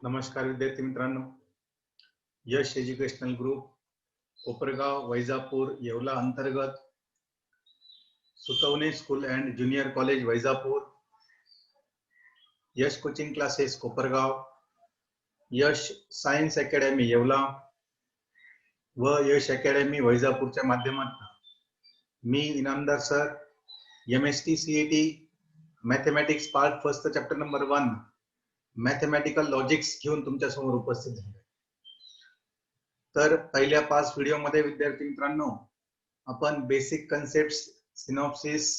नमस्कार विद्यार्थी मित्रांनो, यश एज्युकेशनल ग्रुप कोपरगाव वैजापूर येवला अंतर्गत Sutavane school and junior college Vaijapur, Yash coaching classes Kopargaon, Yash science academy Yeola व यश अकॅडमी वैजापूरच्या माध्यमातून मी Inamdar sir MST CET mathematics part first chapter number 1 mathematical logics घेऊन तुमच्या समोर उपस्थित झालो. तर पहिल्या 5 व्हिडिओमध्ये विद्यार्थी मित्रांनो आपण बेसिक कन्सेप्ट, सिनॉप्सिस,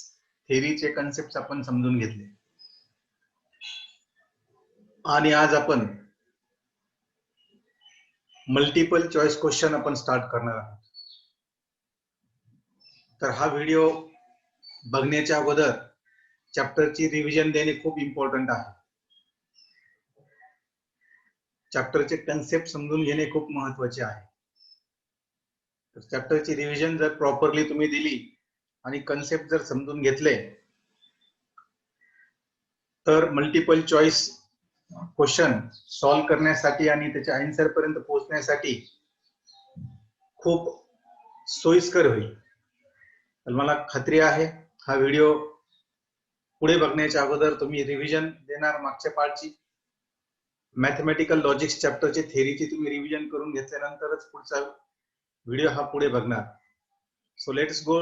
थेअरीचे कन्सेप्ट आपण समजून घेतले आणि आज आपण मल्टिपल चॉईस क्वेश्चन आपण स्टार्ट करणार आहोत. तर हा व्हिडिओ बघण्याच्या अगोदर चॅप्टरची रिव्हिजन देणे खूप इम्पॉर्टंट आहे. चॅप्टरचे कन्सेप्ट समजून घेणे खूप महत्त्वाचे आहे. तर चॅप्टरची रिव्हिजन जर प्रॉपरली तुम्ही दिली आणि कन्सेप्ट जर समजून घेतले तर मल्टिपल चॉईस क्वेश्चन सॉल्व्ह करण्यासाठी आणि त्याच्या आन्सर पर्यंत पोहोचण्यासाठी खूप सोयीस्कर होईल. तर मला खात्री आहे हा व्हिडिओ पुढे बघण्याच्या अगोदर तुम्ही रिव्हिजन देणार. मागच्या पार्टची मॅथमॅटिकल लॉजिक्स चॅप्टरची थेअरीची तुम्ही रिव्हिजन करून घेतल्यानंतरच पुढचा व्हिडिओ हा पुढे बघणार. So let's go.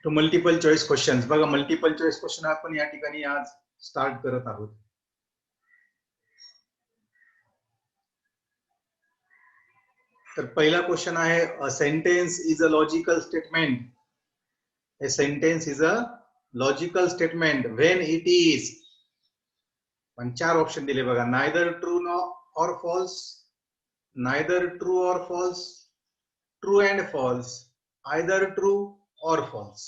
To multiple choice questions. बघा, मल्टिपल चॉईस क्वेश्चन आपण या ठिकाणी आज स्टार्ट करत आहोत. तर पहिला क्वेश्चन आहे, अ sentence is a logical statement. A sentence is a logical statement when it is, पण 4 ऑप्शन दिले बघा. neither true or false, neither true or false, true and false, either true or false.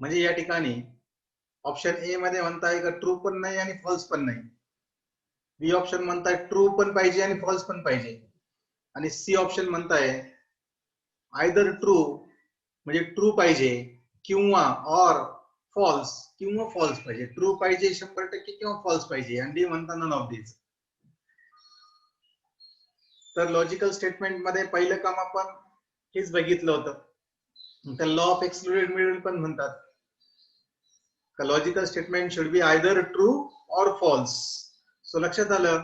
म्हणजे या ठिकाणी option A मध्ये म्हणताय का true पण नाही आणि फॉल्स पण नाही. बी ऑप्शन म्हणताय ट्रू पण पाहिजे आणि फॉल्स पण पाहिजे. आणि सी ऑप्शन म्हणताय आयदर ट्रू म्हणजे ट्रू पाहिजे किंवा ऑर फॉल्स किंवा फॉल्स पाहिजे. ट्रू पाहिजे 100% किंवा फॉल्स पाहिजे. आणि डी म्हणता नन ऑफ दिस. तर लॉजिकल स्टेटमेंट मध्ये पहिलं काम आपण हेच बघितलं होतं. त्या लॉ ऑफ एक्सक्लुडेड मिडल पण म्हणतात का logical statement should be either true or false. So लक्षात आलं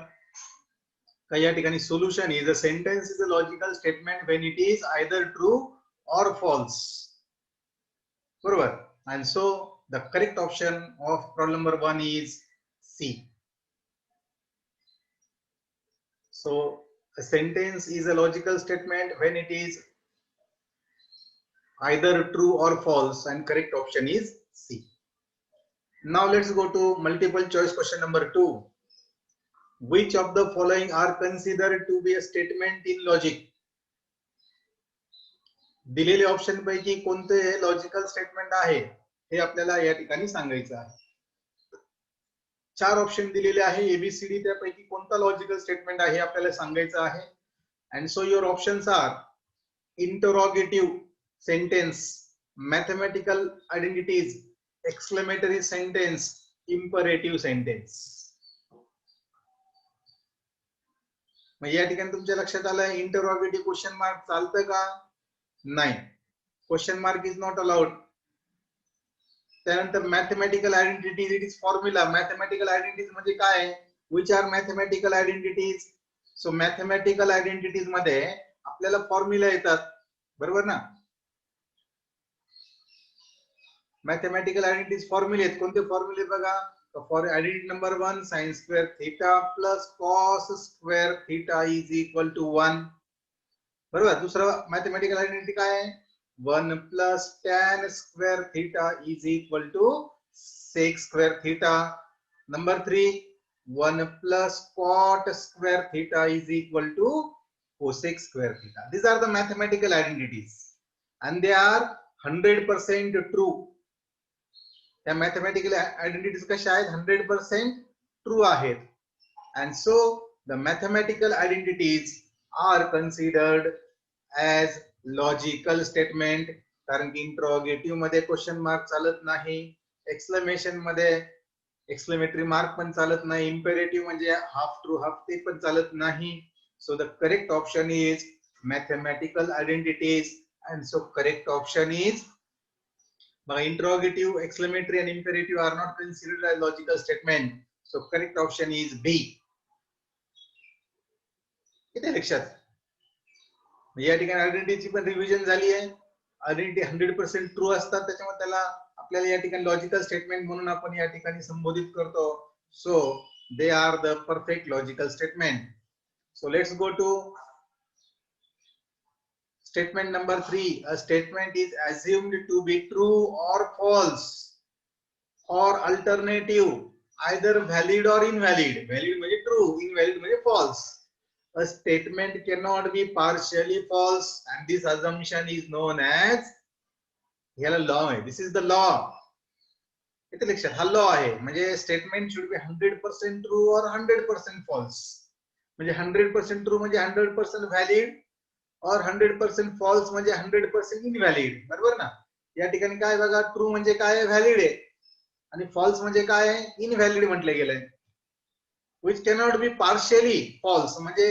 का या ठिकाणी solution is a sentence is a logical statement when it is either true or false. बरोबर. And so the correct option of problem number 1 is C. So a sentence is a logical statement when it is either true or false, and correct option is C. Now let's go to multiple choice question number 2. Which of the following are considered to be a statement in logic? दिलेले option पैकी कोणते logical statement आहे हे आपल्याला या ठिकाणी सांगायचं आहे. 4 option दिलेले आहे एबीसीडी. त्यापैकी कोणता लॉजिकल स्टेटमेंट आहे आपल्याला सांगायचं आहे. And so your options are interrogative sentence, mathematical identities, exclamatory sentence, imperative sentence. मग या ठिकाणी तुमच्या लक्षात आलं इंटरोगेटिव्ह क्वेश्चन मार्क चालतं का? नाही. Question mark is not allowed. त्यानंतर mathematical identities, it is formula. Mathematical identities म्हणजे काय? Which are mathematical identities? So mathematical identities मध्ये आपल्याला फॉर्म्युला येतात. बरोबर ना? मॅथमॅटिकल आयडेंटिटीज फॉर्म्युले आहेत. कोणते फॉर्म्युले बघा? For identity number 1 sin square theta plus cos square theta is equal to 1. बरोबर. दुसरं मॅथमॅटिकल आयडेंटिटी काय आहे? 1 plus tan square theta is equal to sec square theta. Number 3, 1 plus cot square theta is equal to cosec square theta. These are the mathematical identities and they are 100% true. त्या mathematical identities कशा आहेत? 100% true आहेत. And so the mathematical identities are considered as logical statement. कारण की interrogative मध्ये question mark चालत नाही, exclamation मध्ये एक्सक्लेमेटरी मार्क पण चालत नाही, इम्पेरेटिव्ह म्हणजे हाफ ट्रू हाफ ते पण चालत नाही. So the correct option is mathematical identities, and so correct option is interrogative, exclamatory and imperative are not considered as logical statement, so correct option is B. किती लक्षात या ठिकाणी आयडेंटिटीची पण रिव्हिजन झाली आहे. आयडेंटिटी 100% ट्रू असतात, त्याच्यामुळे त्याला आपल्याला या ठिकाणी लॉजिकल स्टेटमेंट म्हणून आपण या ठिकाणी संबोधित करतो. So they are the perfect logical statement. So let's go to statement number 3. A statement is assumed to be true or false or alternative, either valid or invalid. Valid means true, invalid means false. A statement cannot be partially false, and this assumption is known as law. This is the law. इथे लक्षात हा law आहे. म्हणजे statement should B 100% true और 100% false. म्हणजे 100% true म्हणजे 100% valid और 100% false म्हणजे 100% इनव्हॅलिड. बरोबर ना. या ठिकाणी काय बघा, ट्रू म्हणजे काय, व्हॅलिड आहे, आणि फॉल्स म्हणजे काय, इनव्हॅलिड म्हटलं गेलंय. विच कॅनॉट बी पार्शियली फॉल्स म्हणजे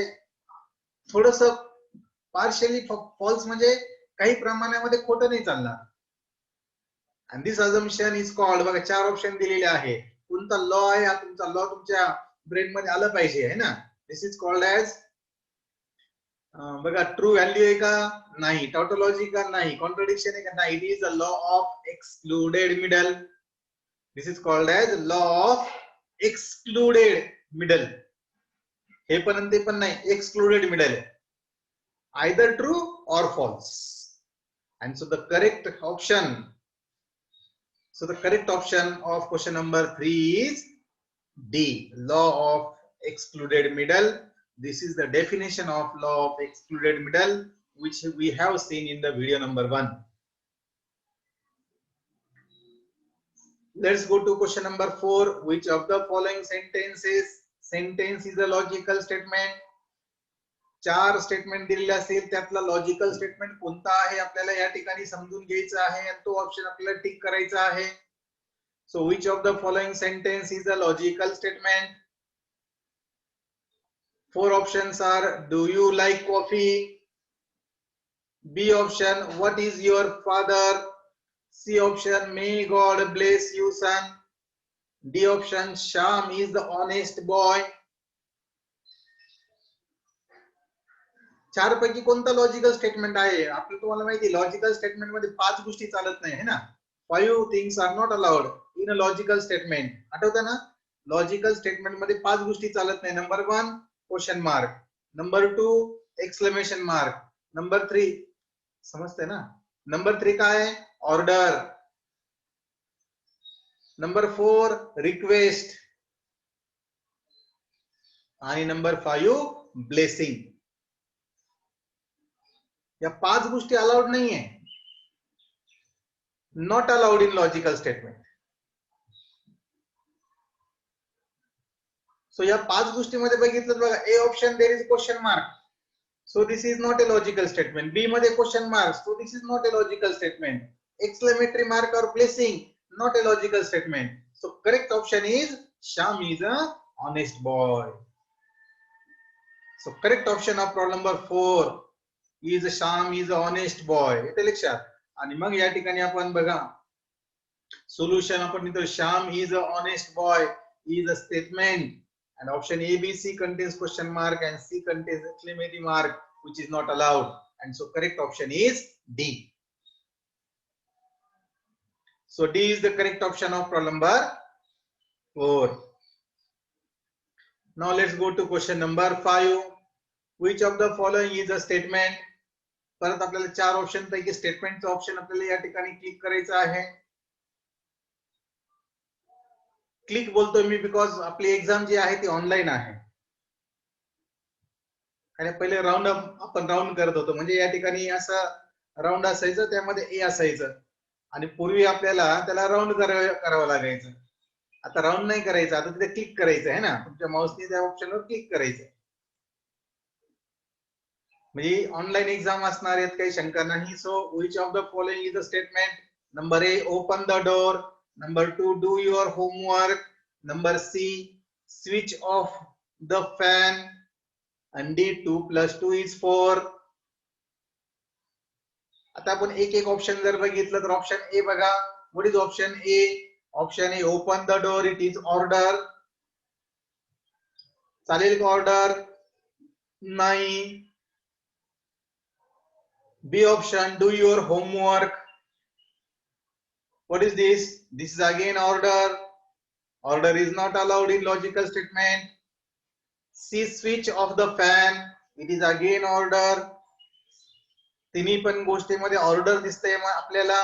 थोडस पार्शियली फॉल्स म्हणजे काही प्रमाणामध्ये खोटं नाही चालणार. आणि दिस अझम्पशन इज कॉल्ड, बघा 4 ऑप्शन दिलेले आहे. कोणता लॉ आहे हा तुमचा लॉ तुमच्या ब्रेन मध्ये आलं पाहिजे है ना. दिस इज कॉल्ड ऍज बघा ट्रू व्हॅल्यू आहे का, नाही. टॉटोलॉजी का, नाही. कॉन्ट्रडिक्शन आहे का, नाही. It is a law of excluded middle. This is called as law of excluded middle. हे पण ते पण नाही, एक्सक्लुडेड मिडल. आयदर ट्रू और false. And so the correct option, of question number 3 is D, law of excluded middle. This is the definition of law of excluded middle, which we have seen in the video number 1. Let's go to question number 4. Which of the following sentence is a logical statement? 4 statement दिलेले असेल, त्यातला logical statement कोणता आहे आपल्याला या ठिकाणी समजून घ्यायचा आहे, आणि तो ऑप्शन आपल्याला टिक करायचा आहे. सो which of the following sentence is a logical statement? 4 options are: do you like coffee? B option, what is your father? C option, may God bless you son. D option, Sham is the honest boy. 4 पैकी कोणता logical statement आहे? आपल्याला तुम्हाला माहिती logical statement मध्ये 5 गोष्टी चालत नाही है ना. 5 things are not allowed in a logical statement. आठवतं ना, लॉजिकल स्टेटमेंट मध्ये 5 गोष्टी चालत नाही. Number 1 question mark, number 2 exclamation mark, number 3 समजते ना, नंबर 3 काय, ऑर्डर, नंबर 4 रिक्वेस्ट, आणि नंबर 5 ब्लेसिंग. या 5 गोष्टी अलाउड नाहीये, not allowed in logical statement. So या 5 गोष्टीमध्ये बघितलं बघा, A option there is question mark, so this is not a logical statement. B मध्ये question mark, so this is not a logical statement. Exclamatory mark और blessing, not a logical statement. So correct option is Sham is a honest boy. So correct option of problem number 4 is Sham is a honest boy. इथे लक्षात. आणि मग या ठिकाणी आपण बघा solution आपण लिहितो, Sham is a honest boy is a statement, and option A, B, C contains question mark and C contains exclamatory mark, which is not allowed, and so correct option is D. So D is the correct option of problem number 4. Now let's go to question number 5. Which of the following is a statement? परत आपल्याला 4 option पैकी स्टेटमेंटचा option आपल्याला या ठिकाणी click करायचा आहे. Click बोलतोय me because आपली एक्झाम जी आहे ती ऑनलाईन आहे, आणि पहिले राऊंड आपण राऊंड करत होतो. म्हणजे या ठिकाणी असं राऊंड असायचं, त्यामध्ये ए असायचं, आणि पूर्वी आपल्याला त्याला राऊंड करावं लागायचं. आता राऊंड नाही करायचं, आता तिथे क्लिक करायचं आहे ना, तुमच्या माऊसने त्या ऑप्शनवर क्लिक करायचं. म्हणजे ऑनलाईन एक्झाम असणार आहेत, काही शंका नाही. So which of the following is the statement? Number A, open the door. Number 2, do your homework. Number C, switch off the fan. आणि डी, 2 + 2 = 4. आता आपण एक एक ऑप्शन जर बघितलं तर ऑप्शन ए बघा. What is option A? Option A, open the door. It is order. चालेल का ऑर्डर? नाही. B option, do your homework. What is this? This is again order. Order is not allowed in logical statement. C, switch off the fan. It is again order. तिन्ही पण गोष्टीमध्ये order दिसते आपल्याला.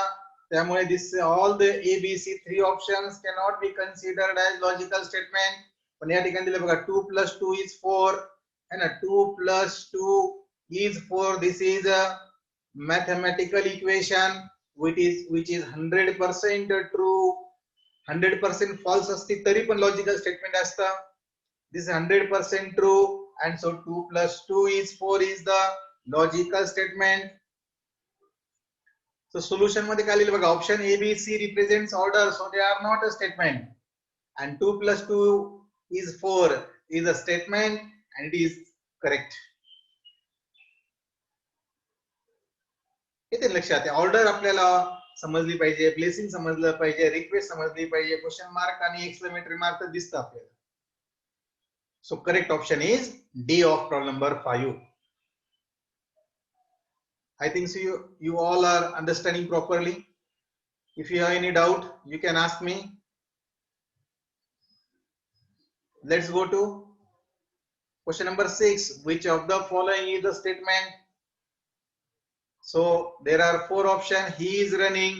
त्यामुळे this all the A B C 3 options cannot be considered as logical statement. पण या ठिकाणी दिलं बघा 2 + 2 = 4 है ना. 2 + 2 = 4. This is a mathematical equation which is 100% true. 100% false असती तरी पण लॉजिकल स्टेटमेंट असतं. This is 100% true, and so 2 + 2 = 4 is the logical statement. So solution मध्ये काय लिहिलं बघा, option A B C represents order, so they are not a statement, and 2 + 2 = 4 is a statement and it is correct. येते लक्षात आहे. Order आपल्याला समजली पाहिजे, ब्लेसिंग समजलं पाहिजे, रिक्वेस्ट समजली पाहिजे, क्वेश्चन मार्क आणि एक्सक्लेमेटरी मार्क तर दिसतं आपल्याला. सो correct option is D of problem number 5. I think so you all are understanding properly. If you have any doubt, you can ask me. Let's go to question number 6. Which of the following is the statement? So there are 4 options. He is running.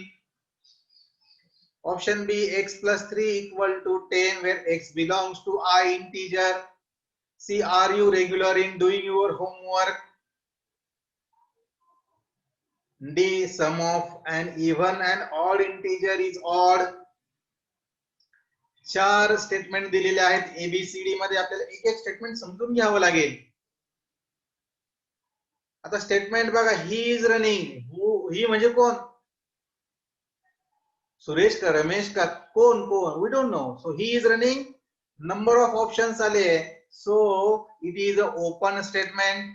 Option B, x + 3 = 10, where x belongs to I integer. C, are you regular in doing your homework? D, sum of an even and odd integer is odd. 4 statement दिलेले आहेत ABCD मध्ये. आपल्याला एक एक statement समजून घ्यावं लागेल. आता स्टेटमेंट बघा, ही इज रनिंग. ही म्हणजे कोण? सुरेश का, रमेश का, कोण कोण? We don't know. So he is running. Number of options आले. So it is a open statement.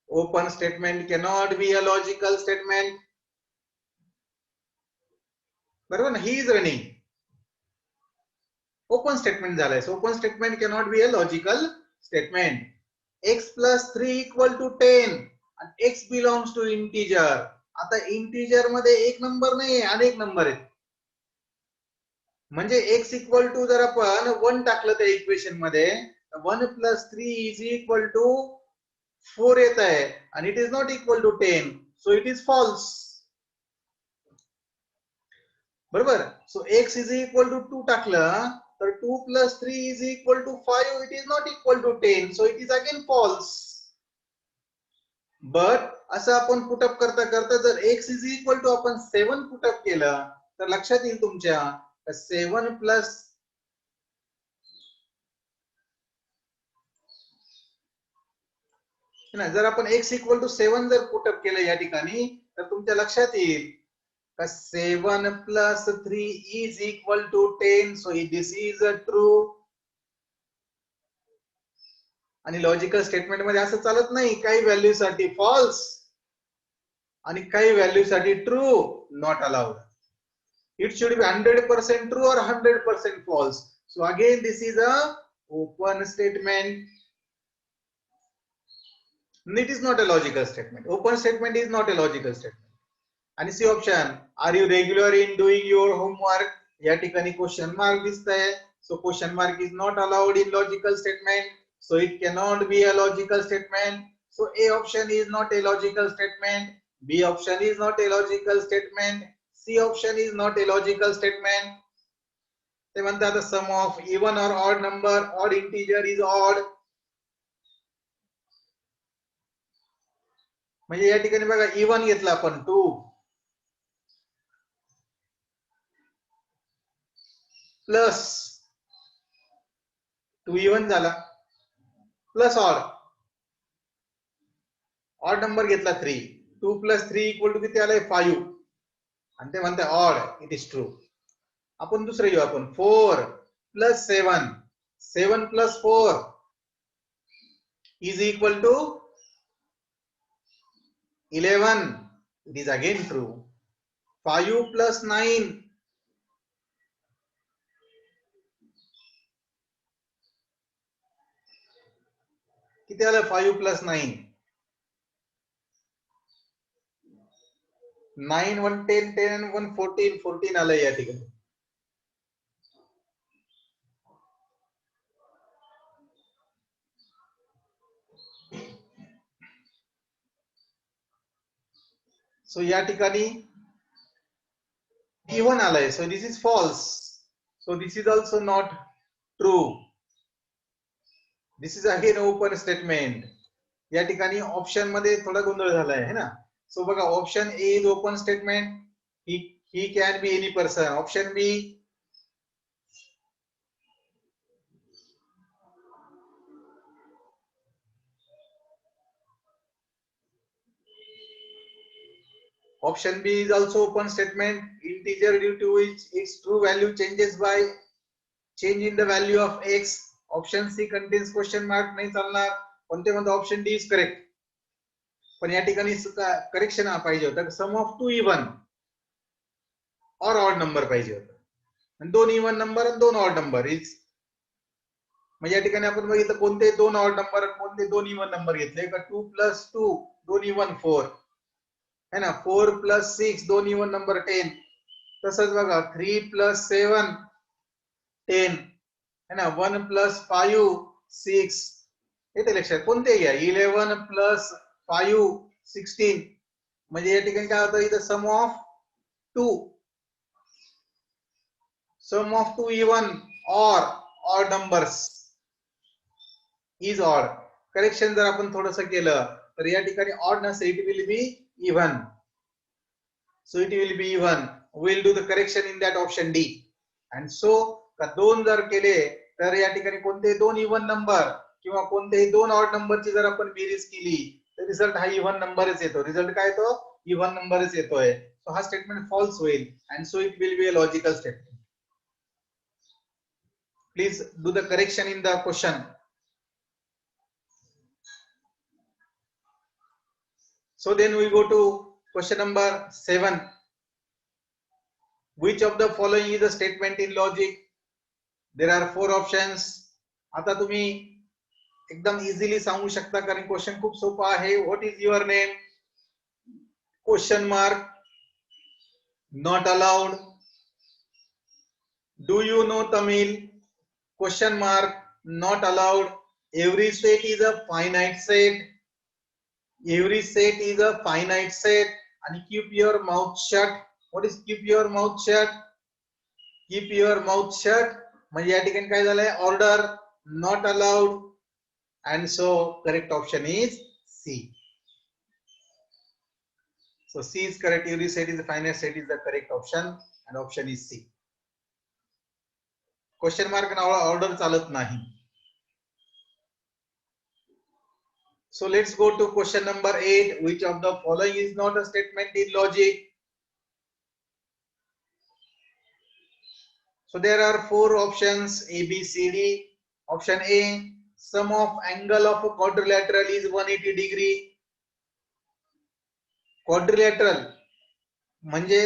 Open statement cannot be a logical statement. बरोबर ना? He is running. Open statement झालंय. So open statement cannot be a logical statement. x + 3 = 10 and x belongs to integer. आता integer मध्ये एक number नाही, अनेक number आहेत. म्हणजे x = जर आपण 1 टाकलं त्या इक्वेशन मध्ये, 1 + 3 = 4 येत आहे, आणि it is not equal to 10, so it is false. बरोबर. सो x = 2 टाकलं तर 2 + 3 = 5, it is not equal to 10, so it is again false. But असं आपण पुटअप करता करता जर x = आपण 7 पुटअप केलं तर लक्षात येईल तुमच्या 7 + जर आपण x = 7 जर पुटअप केलं या ठिकाणी तर तुमच्या लक्षात येईल का 7 + 3 = 10, सो दिस इज अ ट्रू. आणि लॉजिकल स्टेटमेंट मध्ये असं चालत नाही. काही व्हॅल्यू साठी फॉल्स आणि काही व्हॅल्यू साठी true. Not allowed. It should be 100% true or 100% false. So again, this is a open statement. It is not a logical statement. Open statement is not a logical statement. And C option, are you regular in doing your homework? या ठिकाणी question mark दिसतंय. So question mark is not allowed in logical statement. So it cannot be a logical statement. So A option is not a logical statement. B option is not a logical statement. C option is not a logical statement. ते म्हणतात sum of even or odd number, odd integer is odd. म्हणजे या ठिकाणी बघा, even घेतला आपण 2 plus 2 even झाला, plus odd. Odd number घेतला 3, 2 + 3 = किती आलंय 5 आणि ते म्हणते ऑड, इट इज ट्रू. आपण दुसरं घेऊ, आपण 4 + 7, 7 + 4 is equal to 11, it is again true. 5 + 9 किती आलं 5 + 9, 9 1 10, 10 and 1 14, 14 आलं या ठिकाणी. सो या ठिकाणी even आलंय, so this is false, so this is also not true. This is again open statement. या ठिकाणी ऑप्शन मध्ये थोडा गोंधळ झालाय है ना. सो बघा, option A is open statement, he can be any person. Option B Option B is also open statement. Integer due to which its true value changes by change in the value of x. Option C contains question mark, नाही चालणार. कोणते म्हणतो option D is correct. पण या ठिकाणी correction पाहिजे होतं, सम of 2 even और ऑड नंबर पाहिजे होतं. आणि 2 इवन नंबर आणि 2 ऑड नंबर इज, म्हणजे या ठिकाणी आपण बघितलं कोणते 2 ऑड नंबर आणि कोणते 2 इवन नंबर घेतले का. 2 + 2 2 इवन 4 है ना. 4 + 6 2 इवन नंबर 10. तसंच बघा 3 + 7 10 है ना. 1 + 5 6. येते लक्षात, कोणते घ्या. 11 + 5 16. म्हणजे या ठिकाणी काय होतं, इथं सम ऑफ 2, सम ऑफ 2 इवन और odd numbers is odd. Correction जर आपण थोडस केलं तर या ठिकाणी ऑड नसेल, it will be even. So it will be even. We'll do the correction in that option D. And so का 2 जर केले तर या ठिकाणी कोणते 2 इवन नंबर किंवा कोणतेही 2 ऑड नंबरची जर आपण बेरीज केली तर रिझल्ट हा इवन नंबरच येतो. रिझल्ट काय येतो, इवन नंबरच येतोय. सो हा स्टेटमेंट फॉल्स होईल. and so it will be a logical statement. Please do the correction in the question. So then we go to question number 7. Which of the following is a statement in logic? There are 4 options. आता तुम्ही एकदम easily सांगू शकता कारण question खूप सोपा आहे. What is your name? Question mark, not allowed. Do you know Tamil? Question mark, not allowed. Every set is a finite set. Every set is a finite set. आणि keep your mouth shut. What is keep your mouth shut? Keep your mouth shut म्हणजे या ठिकाणी काय झालंय, order, not allowed. And so correct option is C. So C is correct. Every set is a finite set is the correct option and option is C. Question mark and order चालत नाही. So let's go to question number 8. Which of the following is not a statement in logic? So there are 4 options A, B, C, D. Option A, sum of angle of a quadrilateral is 180 degree. Quadrilateral म्हणजे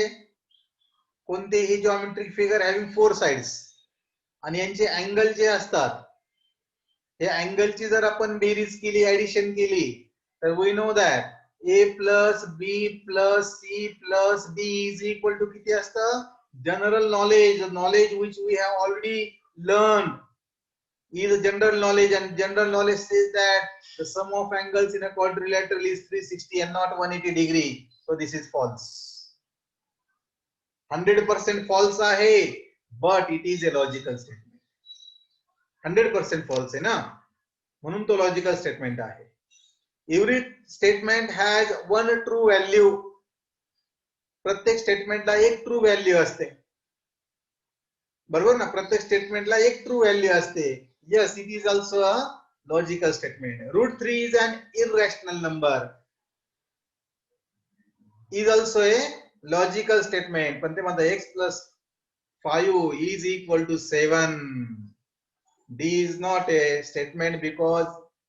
कोणतेही geometric figure having 4 sides आणि यांचे angle जे असतात हे अँगलची जर आपण berries केली, addition केली तर we know that A + B + C + D is equal to किती असतं? General knowledge, knowledge which we have already learned is general knowledge, and general knowledge says that the sum of angles in a quadrilateral is 360 and not 180 degree. So this is false. 100% false आहे, but it is a logical statement. 100% false आहे ना, म्हणून तो logical statement आहे. Every statement has one true value. प्रत्येक स्टेटमेंटला एक true value असते, बरोबर ना. प्रत्येक स्टेटमेंटला एक ट्रू व्हॅल्यू असते. Yes, it is also a logical statement. √3 is an irrational number. is also a logical statement. पण ते म्हणतात x plus 5 is equal to 7. D is not a statement because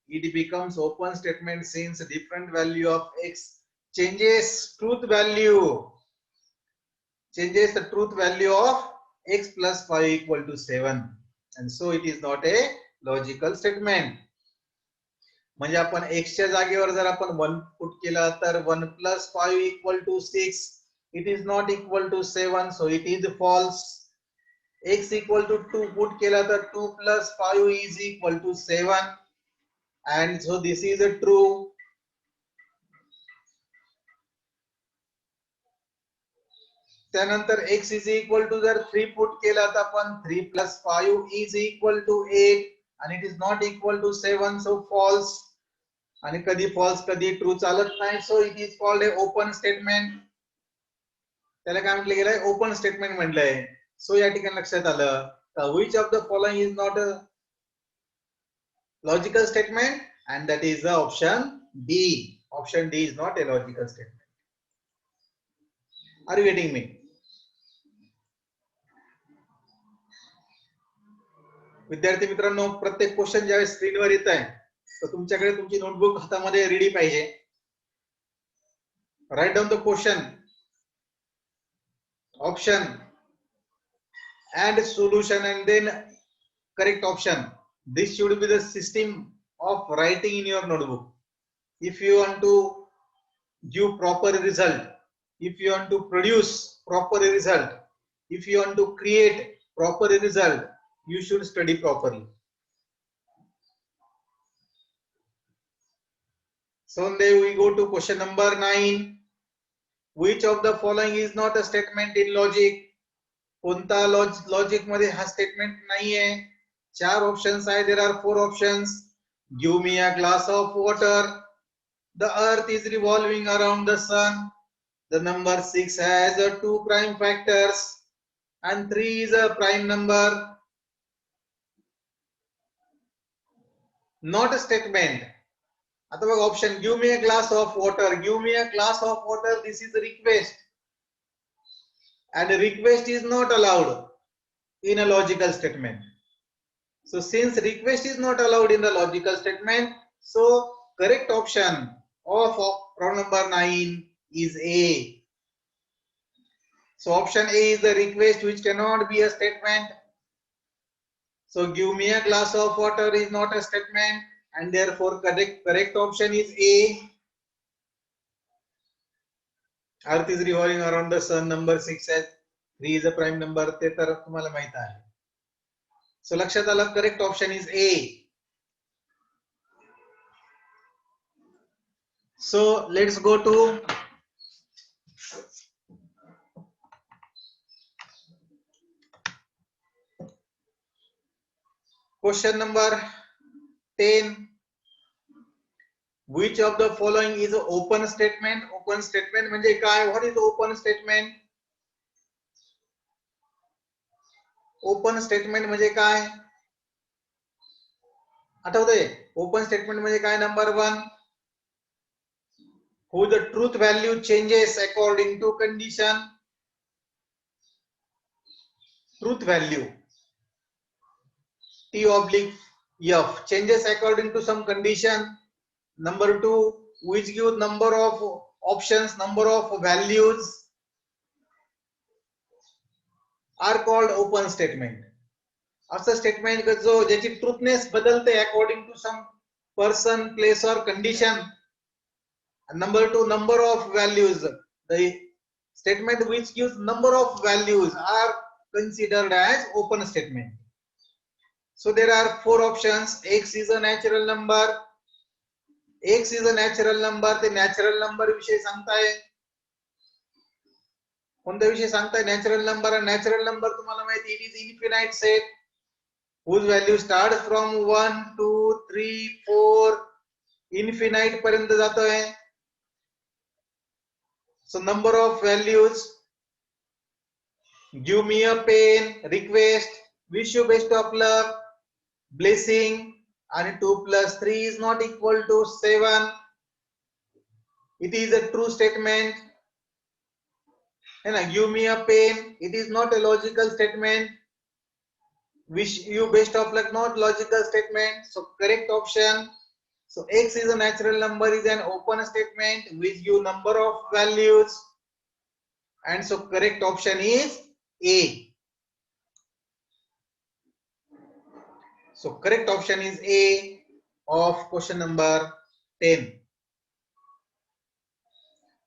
it becomes open statement since different value of x changes truth value. Changes the truth value of x plus 5 equal to 7. And so it is not a logical statement. म्हणजे आपण x च्या जागेवर जर आपण 1 put केला तर 1 plus 5 equal to 6. It is not equal to 7, so it is false. X equal to 2 put केला तर 2 plus 5 is equal to 7, and so this is a true. त्यानंतर x is equal to जर 3 put केला तर आपण 3 plus 5 is equal to 8, and it is not equal to 7, so false. आणि कधी false कधी true चालत नाही, so it is called a open statement. त्याला काय म्हटलं गेलंय, ओपन स्टेटमेंट म्हटलंय. सो या ठिकाणी लक्षात आलं which of the following is not a logical statement, and that is the option D. Option D is not a logical statement. Are you getting me? विद्यार्थी मित्रांनो, प्रत्येक क्वेश्चन ज्यावेळेस स्क्रीनवर येत आहे तर तुमच्याकडे तुमची नोटबुक हातामध्ये रेडी पाहिजे. Write down the question, option and solution, and then correct option. This should be the system of writing in your notebook. If you want to give proper result, if you want to produce proper result, if you want to create proper result, you should study properly. So then we go to question number 9. Which of the following is not a statement in logic? कोणता logic मध्ये हा statement नाहीये? 4 options आहे. There are 4 options. Give me a glass of water. The earth is revolving around the sun. The number 6 has 2 prime factors and 3 is a prime number. Not a statement. आता बघ option, give me a glass of water. Give me a glass of water, this is a request. And a request is not allowed in a logical statement. So since request is not allowed in the logical statement, so correct option of row number 9 is A. So option A is the request which cannot be a statement. So give me a glass of water is not a statement, and therefore correct option is A. Earth is revolving around the sun. Number 6 says 3 is a prime number. ते तर तुम्हाला माहित आहे. So लक्षात आलं, correct option is A. So let's go to question number 10. Which of the following is an open statement? Open statement म्हणजे काय? What is open statement? Open statement म्हणजे काय? आठवतंय? ओपन स्टेटमेंट म्हणजे काय? Number 1, who the truth value changes according to condition. Truth value T/F changes according to some condition. Number 2, which give number of options, number of values, are called open statement. असं statement जो ज्याची truthness बदलते according to some person, place और condition. Number 2, number of values. The statement which gives number of values are considered as open statement. So there are 4 options. X is a natural number. X is a natural number. ते natural number विषयी सांगताय. कोणत्या विषयी सांगताय? Natural number. Natural number तुम्हाला माहिती, it is infinite set whose value starts from 1 2 3 4 infinite पर्यंत जातोय. So number of values. Give me a pen, request, wish you best of luck, blessing, and 2 plus 3 is not equal to 7. It is a true statement. And give me a pen. It is not a logical statement. Wish you best of luck. Not logical statement. So correct option. So x is a natural number is an open statement which give number of values. And so correct option is A. So correct option is A of question number 10.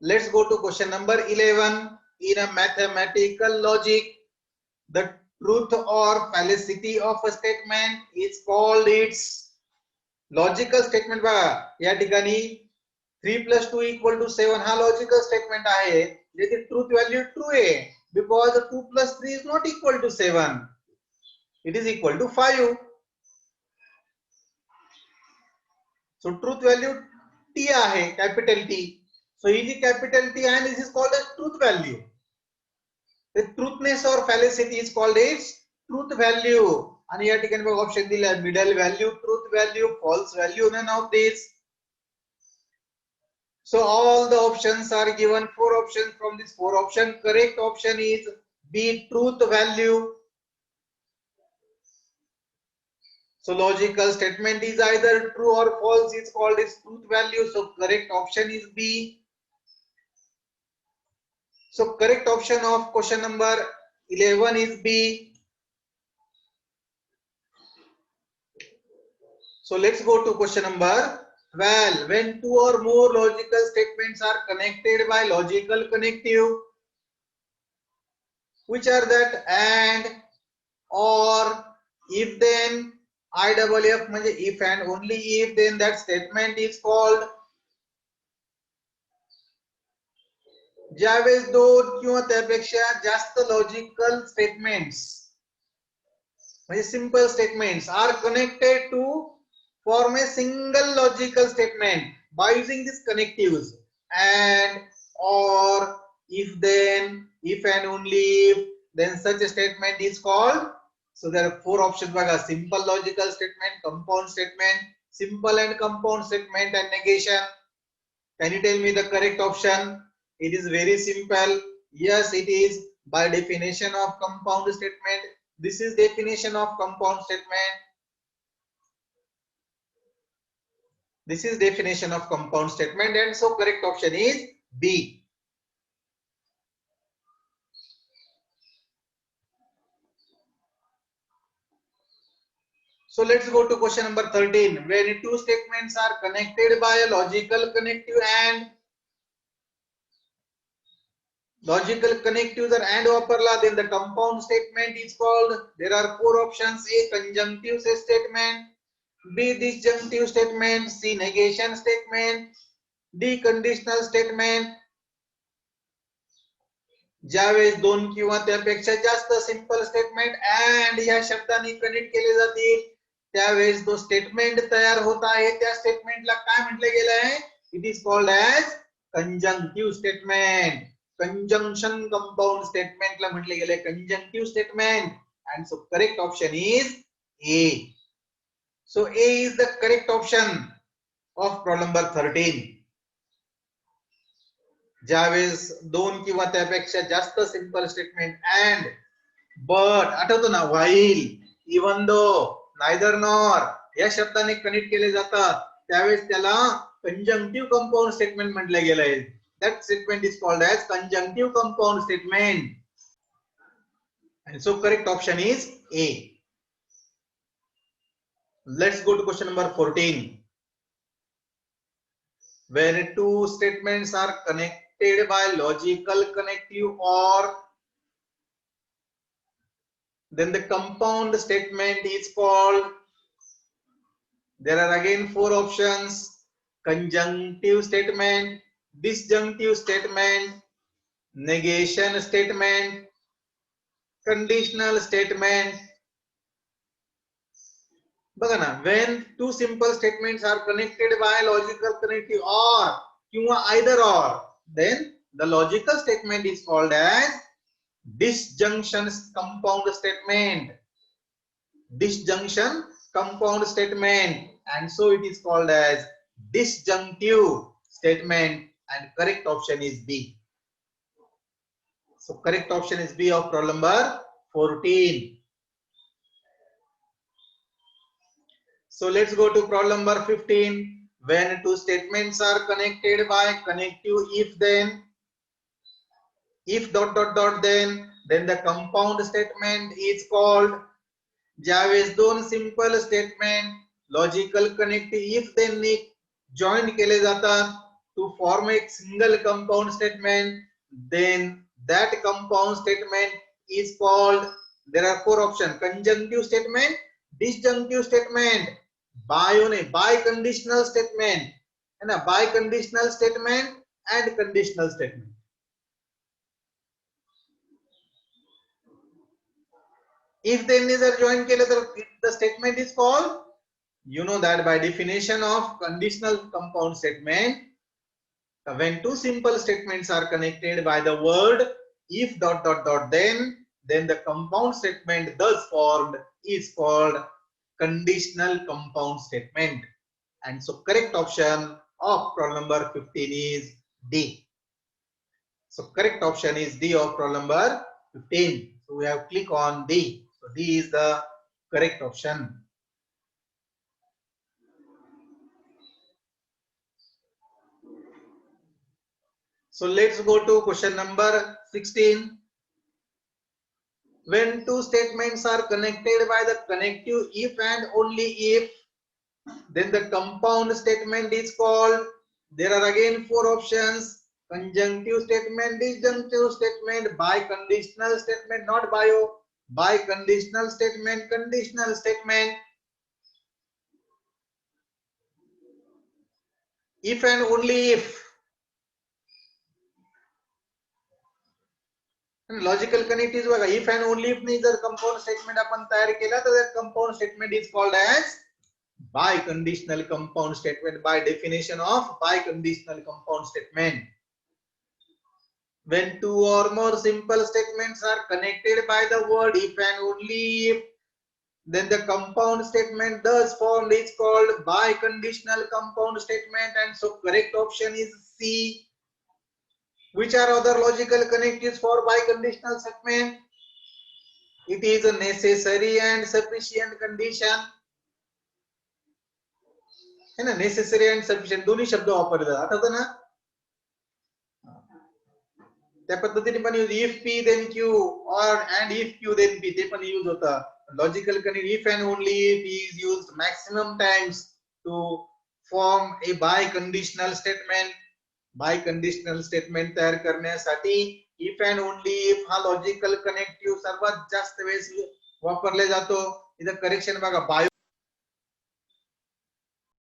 Let's go to question number 11. In a mathematical logic, the truth or fallacy of a statement is called its logical statement. बघा या ठिकाणी 3 plus 2 equal to 7 हा logical statement आहे ज्याची truth value true आहे because 2 plus 3 is not equal to 7. It is equal to 5. So truth value T आहे capital T. So ही जी capital T आहे this is called as truth value. The truthness or fallacy is called its truth value. आणि या ठिकाणी बघा option दिला middle value, truth value, false value, none of this. So all the options are given. 4 options from this 4 option. Correct option is B, truth value. So logical statement is either true or false. It's called its truth value. So correct option is B. So correct option of question number 11 is B. So let's go to question number 12. When two or more logical statements are connected by logical connective, which are that and, or, if then, IFF म्हणजे if and only if, then that statement is called. ज्यावेळेस दोन किंवा त्यापेक्षा जास्त logical statements म्हणजे simple statements are connected to form a single logical statement by using these connectives and, or, if then, if and only if, then such a statement is called. So there are 4 options baga: simple logical statement, compound statement, simple and compound statement, and negation. Can you tell me the correct option? It is very simple. Yes, it is by definition of compound statement. This is definition of compound statement. This is definition of compound statement, and so correct option is B. So let's go to question number 13. When two statements are connected by a logical connective and logical connectives are and वापरला, then the compound statement is called. There are 4 options: A, conjunctive statement, B, disjunctive statement, C, negation statement, D, conditional statement. ज्यावेळेस दोन किंवा त्यापेक्षा जास्त simple statement and या शब्दाने connect केले जातील त्यावेळेस जो स्टेटमेंट तयार होत आहे त्या स्टेटमेंटला काय म्हटले गेले आहे? It is called as conjunctive statement. Conjunction compound स्टेटमेंटला म्हटले गेले conjunctive statement. And so correct option is A. So A is the correct option of problem number 13. ज्यावेळेस दोन किंवा त्यापेक्षा जास्त सिंपल स्टेटमेंट अँड, बट, आठवतो ना, while, even though, neither nor या शब्दाने कनेक्ट केले जातात त्यावेळेस त्याला कंजंक्टिव्ह कंपाउंड स्टेटमेंट म्हटले गेले आहे. That statement is called as conjunctive compound statement. And so correct option is A. Let's go to question number 14. When two statements are connected by logical connective or, then the compound statement is called. There are again 4 options: conjunctive statement, disjunctive statement, negation statement, conditional statement. बघा ना, when two simple statements are connected by logical connective or किंवा either or, then the logical statement is called as disjunction compound statement. Disjunction compound statement, and so it is called as disjunctive statement, and correct option is B. So correct option is B of problem number 14. So let's go to problem number 15. When two statements are connected by connective if then, if dot dot dot then the compound statement is called. ज्यावेळेस दोन simple statement logical connective if त्यांनी join केले जातात to form एक single compound statement, then that compound statement is called, there are four options: conjunctive statement, disjunctive statement, by conditional statement, है ना, by conditional statement and conditional statement. If then is joined केले तर the statement is called, you know that by definition of conditional compound statement, when two simple statements are connected by the word if dot dot dot then the compound statement thus formed is called conditional compound statement. And so correct option of problem number 15 is D. So correct option is D of problem number 15. So we have click on D. So D is the correct option. So let's go to question number 16. When two statements are connected by the connective if and only if, then the compound statement is called, there are again four options: conjunctive statement, disjunctive statement, biconditional statement, not bio, biconditional statement, conditional statement. If and only if. Logical connective बघा, if and only if ने जर compound statement आपण तयार केला तर that compound statement is called as biconditional compound statement by definition of biconditional compound statement. When two or more simple statements are connected by the word if and only if, then the compound statement thus formed is called biconditional compound statement. And so correct option is C. Which are other logical connectives for biconditional statement? It is a necessary and sufficient condition. है ना, necessary and sufficient दोन्ही शब्द वापरले जातात. आठवतं ना, त्या पद्धतीने पण use if p then q or and if q then p ते पण यूज होता. Logical connective if and only if is used maximum times to form a biconditional statement. Biconditional statement तयार करण्यासाठी इफ अँड ओनली इफ हा logical connective सर्वात जास्त वेळेस वापरले जातो. इथं करेक्शन बघा, बायो